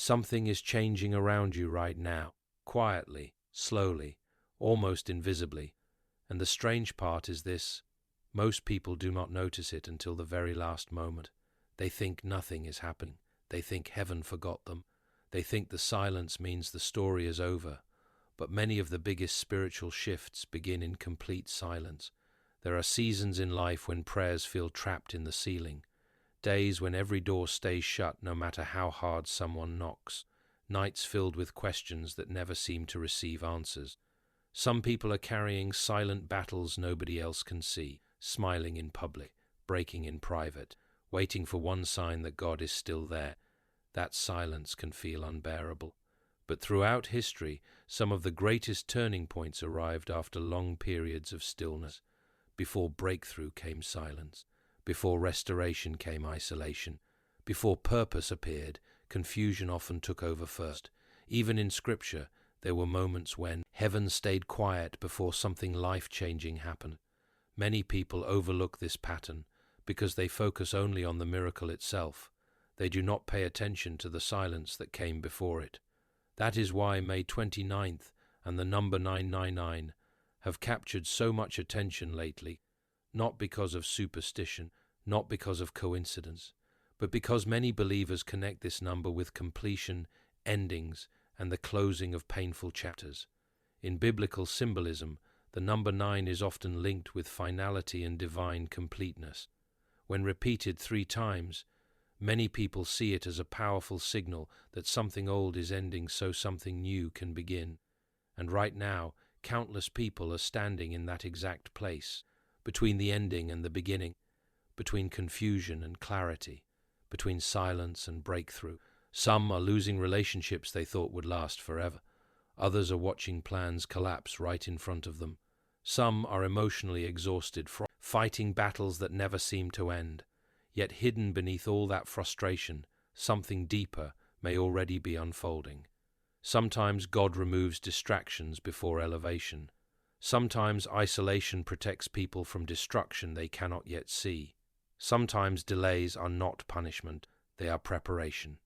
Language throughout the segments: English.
Something is changing around you right now, quietly, slowly, almost invisibly. And the strange part is this: most people do not notice it until the very last moment. They think nothing is happening. They think heaven forgot them. They think the silence means the story is over. But many of the biggest spiritual shifts begin in complete silence. There are seasons in life when prayers feel trapped in the ceiling, days when every door stays shut no matter how hard someone knocks, nights filled with questions that never seem to receive answers. Some people are carrying silent battles nobody else can see, smiling in public, breaking in private, waiting for one sign that God is still there. That silence can feel unbearable. But throughout history, some of the greatest turning points arrived after long periods of stillness. Before breakthrough came silence. Before restoration came isolation. Before purpose appeared, confusion often took over first. Even in Scripture, there were moments when heaven stayed quiet before something life-changing happened. Many people overlook this pattern because they focus only on the miracle itself. They do not pay attention to the silence that came before it. That is why May 29th and the number 999 have captured so much attention lately, not because of superstition, not because of coincidence, but because many believers connect this number with completion, endings, and the closing of painful chapters. In biblical symbolism, the number 9 is often linked with finality and divine completeness. When repeated 3 times, many people see it as a powerful signal that something old is ending so something new can begin. And right now, countless people are standing in that exact place, between the ending and the beginning, between confusion and clarity, between silence and breakthrough. Some are losing relationships they thought would last forever. Others are watching plans collapse right in front of them. Some are emotionally exhausted from fighting battles that never seem to end. Yet hidden beneath all that frustration, something deeper may already be unfolding. Sometimes God removes distractions before elevation. Sometimes isolation protects people from destruction they cannot yet see. Sometimes delays are not punishment, they are preparation.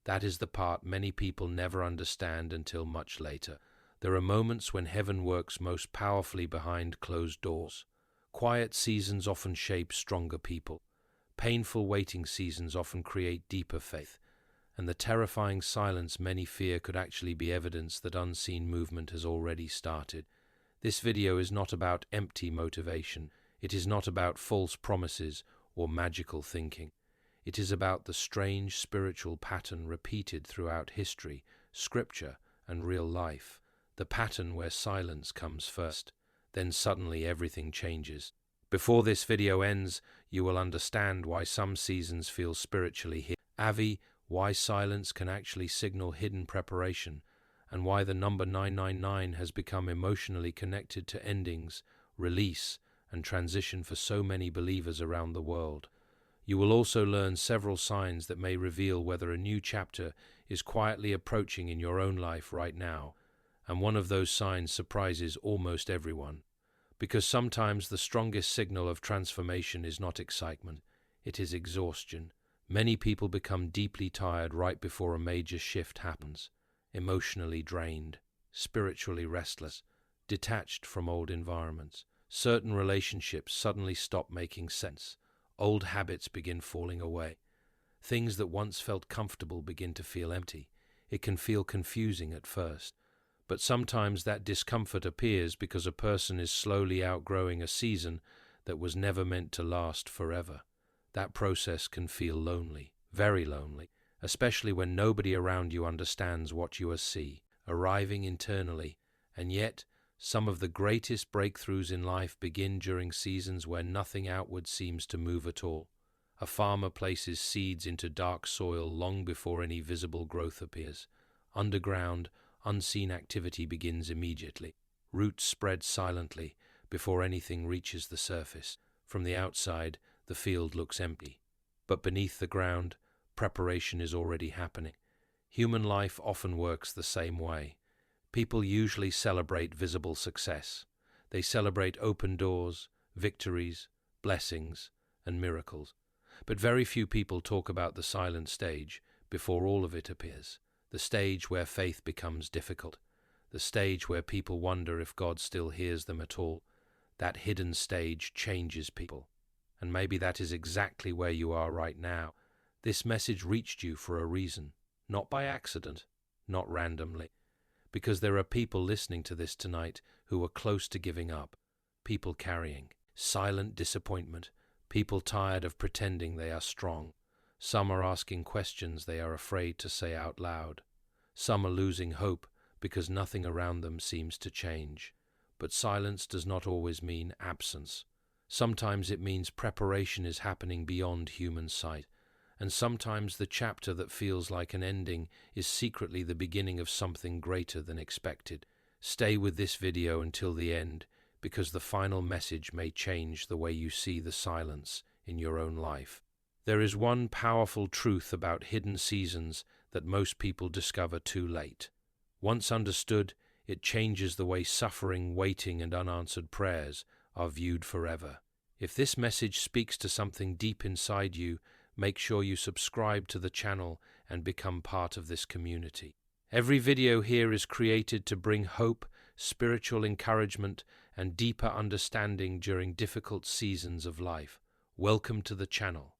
That is the part many people never understand until much later. There are moments when heaven works most powerfully behind closed doors. Quiet seasons often shape stronger people. Painful waiting seasons often create deeper faith, and the terrifying silence many fear could actually be evidence that unseen movement has already started. This video is not about empty motivation. It is not about false promises or magical thinking. It is about the strange spiritual pattern repeated throughout history, scripture, and real life. The pattern where silence comes first, then suddenly everything changes. Before this video ends, you will understand why some seasons feel spiritually hidden. Why silence can actually signal hidden preparation, and why the number 999 has become emotionally connected to endings, release, and transition for so many believers around the world. You will also learn several signs that may reveal whether a new chapter is quietly approaching in your own life right now, and one of those signs surprises almost everyone. Because sometimes the strongest signal of transformation is not excitement, it is exhaustion. Many people become deeply tired right before a major shift happens, emotionally drained, spiritually restless, detached from old environments. Certain relationships suddenly stop making sense. Old habits begin falling away. Things that once felt comfortable begin to feel empty. It can feel confusing at first. But sometimes that discomfort appears because a person is slowly outgrowing a season that was never meant to last forever. That process can feel lonely, very lonely, especially when nobody around you understands what you see, arriving internally. And yet, some of the greatest breakthroughs in life begin during seasons where nothing outward seems to move at all. A farmer places seeds into dark soil long before any visible growth appears. Underground, unseen activity begins immediately. Roots spread silently before anything reaches the surface. From the outside, the field looks empty. But beneath the ground, preparation is already happening. Human life often works the same way. People usually celebrate visible success. They celebrate open doors, victories, blessings, and miracles. But very few people talk about the silent stage before all of it appears. the stage where faith becomes difficult, the stage where people wonder if God still hears them at all. That hidden stage changes people. And maybe that is exactly where you are right now. This message reached you for a reason, not by accident, not randomly, because there are people listening to this tonight who are close to giving up, people carrying silent disappointment, people tired of pretending they are strong. Some are asking questions they are afraid to say out loud. Some are losing hope because nothing around them seems to change. But silence does not always mean absence. Sometimes it means preparation is happening beyond human sight, and sometimes the chapter that feels like an ending is secretly the beginning of something greater than expected. Stay with this video until the end, because the final message may change the way you see the silence in your own life. There is one powerful truth about hidden seasons that most people discover too late. Once understood, it changes the way suffering, waiting, and unanswered prayers are viewed forever. If this message speaks to something deep inside you, make sure you subscribe to the channel and become part of this community. Every video here is created to bring hope, spiritual encouragement, and deeper understanding during difficult seasons of life. Welcome to the channel.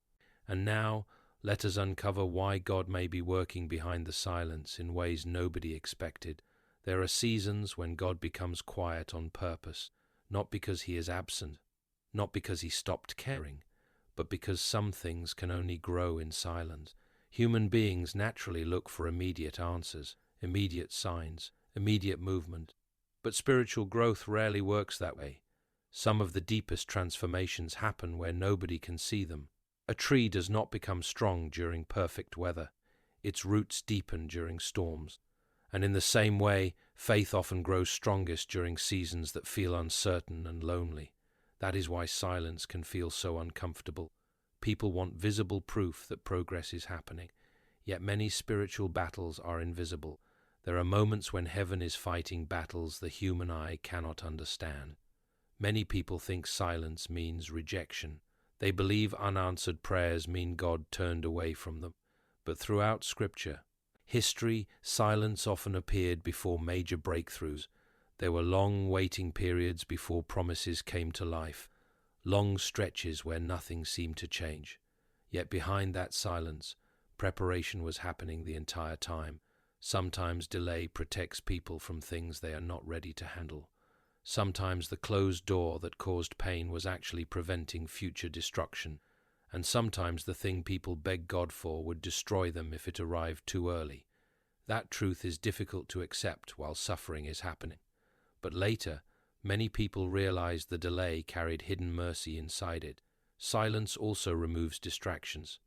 And now, let us uncover why God may be working behind the silence in ways nobody expected. There are seasons when God becomes quiet on purpose, not because he is absent, not because he stopped caring, but because some things can only grow in silence. Human beings naturally look for immediate answers, immediate signs, immediate movement. But spiritual growth rarely works that way. Some of the deepest transformations happen where nobody can see them. A tree does not become strong during perfect weather. Its roots deepen during storms. And in the same way, faith often grows strongest during seasons that feel uncertain and lonely. That is why silence can feel so uncomfortable. People want visible proof that progress is happening. Yet many spiritual battles are invisible. There are moments when heaven is fighting battles the human eye cannot understand. Many people think silence means rejection. They believe unanswered prayers mean God turned away from them. But throughout Scripture, history, silence often appeared before major breakthroughs. There were long waiting periods before promises came to life, long stretches where nothing seemed to change. Yet behind that silence, preparation was happening the entire time. Sometimes delay protects people from things they are not ready to handle. Sometimes the closed door that caused pain was actually preventing future destruction, and sometimes the thing people begged God for would destroy them if it arrived too early. That truth is difficult to accept while suffering is happening. But later, many people realized the delay carried hidden mercy inside it. Silence also removes distractions.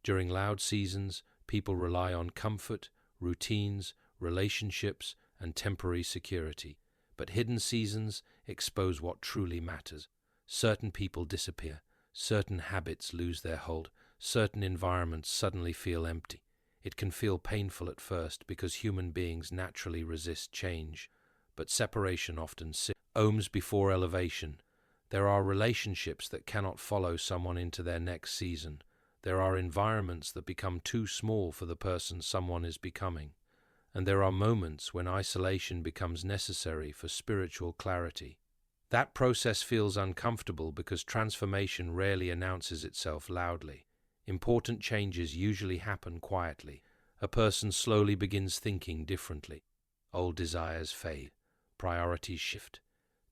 During loud seasons, people rely on comfort, routines, relationships, and temporary security. But hidden seasons expose what truly matters. Certain people disappear, certain habits lose their hold, certain environments suddenly feel empty. It can feel painful at first because human beings naturally resist change, but separation often ohms before elevation. There are relationships that cannot follow someone into their next season. There are environments that become too small for the person someone is becoming. And there are moments when isolation becomes necessary for spiritual clarity. That process feels uncomfortable because transformation rarely announces itself loudly. Important changes usually happen quietly. A person slowly begins thinking differently. Old desires fade. Priorities shift.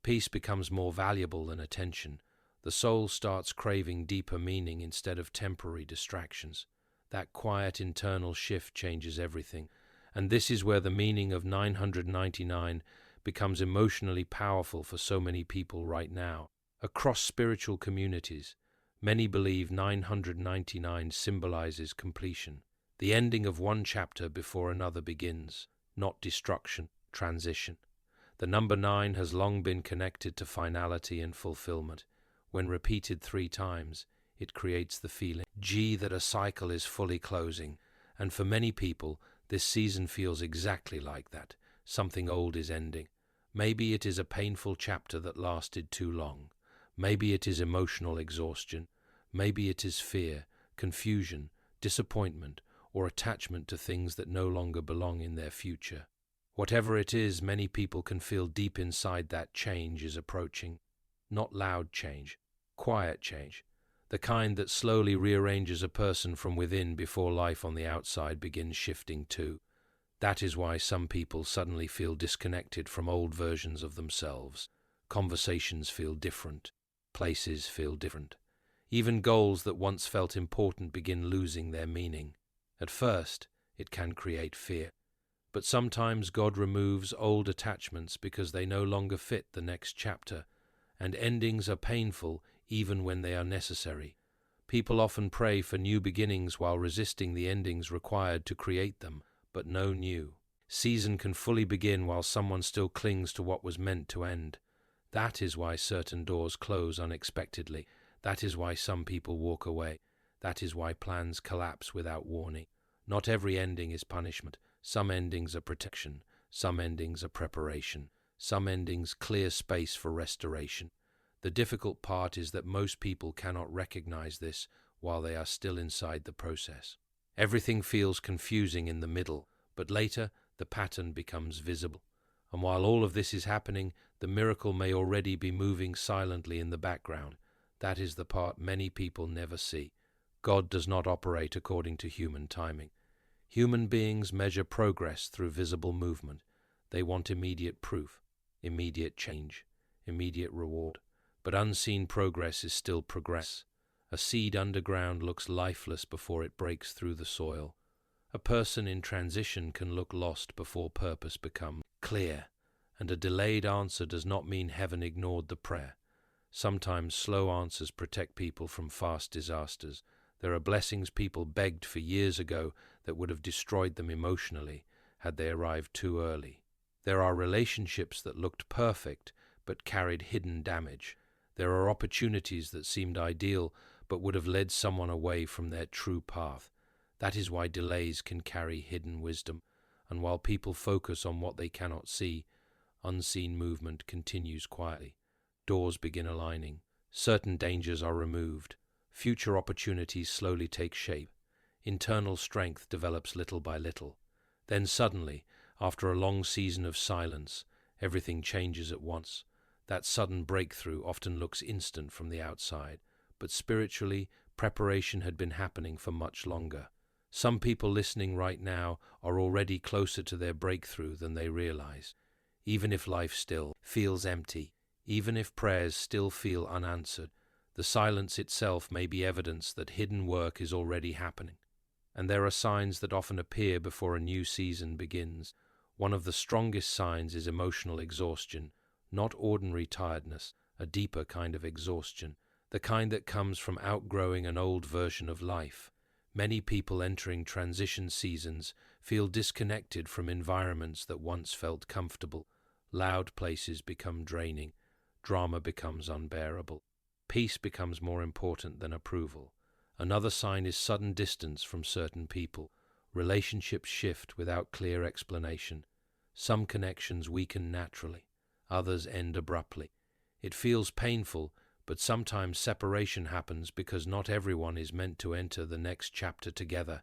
Peace becomes more valuable than attention. The soul starts craving deeper meaning instead of temporary distractions. That quiet internal shift changes everything. And this is where the meaning of 999 becomes emotionally powerful for so many people right now. Across spiritual communities, many believe 999 symbolizes completion, the ending of one chapter before another begins, not destruction, transition. The number 9 has long been connected to finality and fulfillment. When repeated 3 times, it creates the feeling that a cycle is fully closing. And for many people, this season feels exactly like that. Something old is ending. Maybe it is a painful chapter that lasted too long. Maybe it is emotional exhaustion. Maybe it is fear, confusion, disappointment, or attachment to things that no longer belong in their future. Whatever it is, many people can feel deep inside that change is approaching. Not loud change, quiet change, the kind that slowly rearranges a person from within before life on the outside begins shifting too. That is why some people suddenly feel disconnected from old versions of themselves. Conversations feel different. Places feel different. Even goals that once felt important begin losing their meaning. At first, it can create fear. But sometimes God removes old attachments because they no longer fit the next chapter, and endings are painful even when they are necessary. People often pray for new beginnings while resisting the endings required to create them, but no new season can fully begin while someone still clings to what was meant to end. That is why certain doors close unexpectedly. That is why some people walk away. That is why plans collapse without warning. Not every ending is punishment. Some endings are protection. Some endings are preparation. Some endings clear space for restoration. The difficult part is that most people cannot recognize this while they are still inside the process. Everything feels confusing in the middle, but later the pattern becomes visible. And while all of this is happening, the miracle may already be moving silently in the background. That is the part many people never see. God does not operate according to human timing. Human beings measure progress through visible movement. They want immediate proof, immediate change, immediate reward. But unseen progress is still progress. A seed underground looks lifeless before it breaks through the soil. A person in transition can look lost before purpose becomes clear. And a delayed answer does not mean heaven ignored the prayer. Sometimes slow answers protect people from fast disasters. There are blessings people begged for years ago that would have destroyed them emotionally had they arrived too early. There are relationships that looked perfect but carried hidden damage. There are opportunities that seemed ideal but would have led someone away from their true path. That is why delays can carry hidden wisdom. And while people focus on what they cannot see, unseen movement continues quietly. Doors begin aligning. Certain dangers are removed. Future opportunities slowly take shape. Internal strength develops little by little. Then suddenly, after a long season of silence, everything changes at once. That sudden breakthrough often looks instant from the outside, but spiritually, preparation had been happening for much longer. Some people listening right now are already closer to their breakthrough than they realize. Even if life still feels empty, even if prayers still feel unanswered, the silence itself may be evidence that hidden work is already happening. And there are signs that often appear before a new season begins. One of the strongest signs is emotional exhaustion, not ordinary tiredness, a deeper kind of exhaustion, the kind that comes from outgrowing an old version of life. Many people entering transition seasons feel disconnected from environments that once felt comfortable. Loud places become draining. Drama becomes unbearable. Peace becomes more important than approval. Another sign is sudden distance from certain people. Relationships shift without clear explanation. Some connections weaken naturally. Others end abruptly. It feels painful, but sometimes separation happens because not everyone is meant to enter the next chapter together.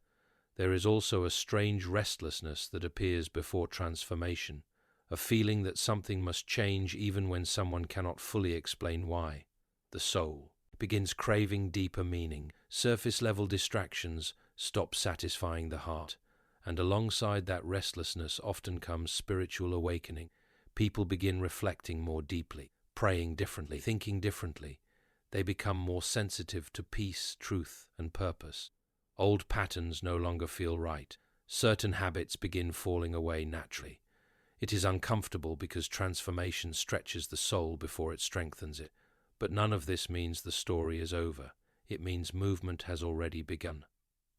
There is also a strange restlessness that appears before transformation, a feeling that something must change even when someone cannot fully explain why. The soul begins craving deeper meaning. Surface-level distractions stop satisfying the heart, and alongside that restlessness often comes spiritual awakening. People begin reflecting more deeply, praying differently, thinking differently. They become more sensitive to peace, truth, and purpose. Old patterns no longer feel right. Certain habits begin falling away naturally. It is uncomfortable because transformation stretches the soul before it strengthens it. But none of this means the story is over. It means movement has already begun.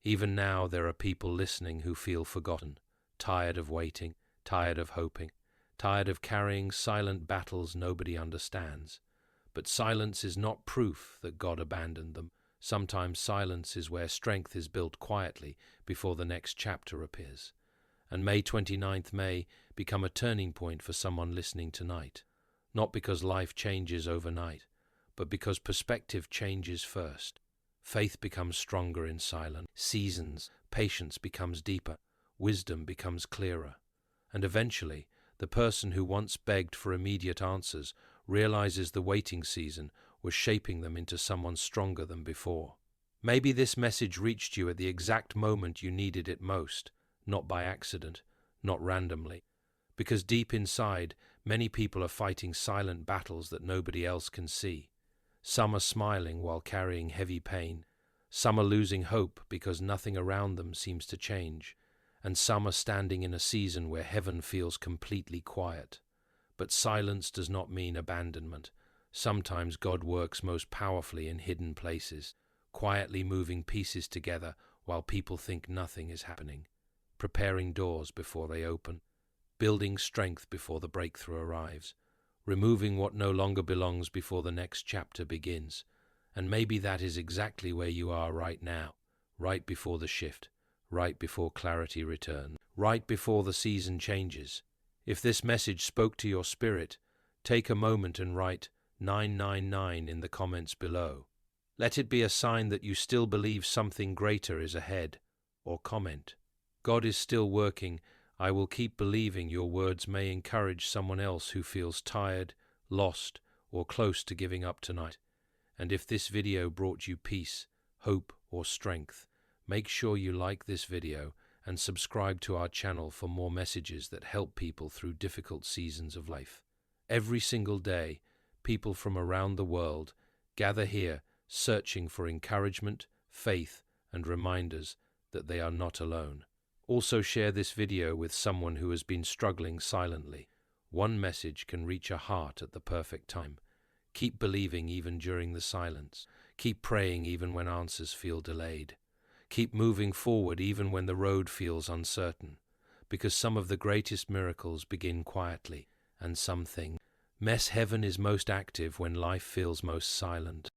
Even now, there are people listening who feel forgotten, tired of waiting, tired of hoping, tired of carrying silent battles nobody understands. But silence is not proof that God abandoned them. Sometimes silence is where strength is built quietly before the next chapter appears. And May 29th may become a turning point for someone listening tonight. Not because life changes overnight, but because perspective changes first. Faith becomes stronger in silent seasons. patience becomes deeper, wisdom becomes clearer, and eventually, the person who once begged for immediate answers realizes the waiting season was shaping them into someone stronger than before. Maybe this message reached you at the exact moment you needed it most, not by accident, not randomly, because deep inside, many people are fighting silent battles that nobody else can see. Some are smiling while carrying heavy pain, some are losing hope because nothing around them seems to change, and some are standing in a season where heaven feels completely quiet. But silence does not mean abandonment. Sometimes God works most powerfully in hidden places, quietly moving pieces together while people think nothing is happening, preparing doors before they open, building strength before the breakthrough arrives, removing what no longer belongs before the next chapter begins. And maybe that is exactly where you are right now, right before the shift, right before clarity returns, right before the season changes. If this message spoke to your spirit, take a moment and write 999 in the comments below. Let it be a sign that you still believe something greater is ahead, or comment, God is still working. I will keep believing. Your words may encourage someone else who feels tired, lost, or close to giving up tonight. And if this video brought you peace, hope, or strength, make sure you like this video and subscribe to our channel for more messages that help people through difficult seasons of life. Every single day, people from around the world gather here searching for encouragement, faith, and reminders that they are not alone. Also share this video with someone who has been struggling silently. One message can reach a heart at the perfect time. Keep believing even during the silence. Keep praying even when answers feel delayed. Keep moving forward even when the road feels uncertain, because some of the greatest miracles begin quietly, and heaven is most active when life feels most silent.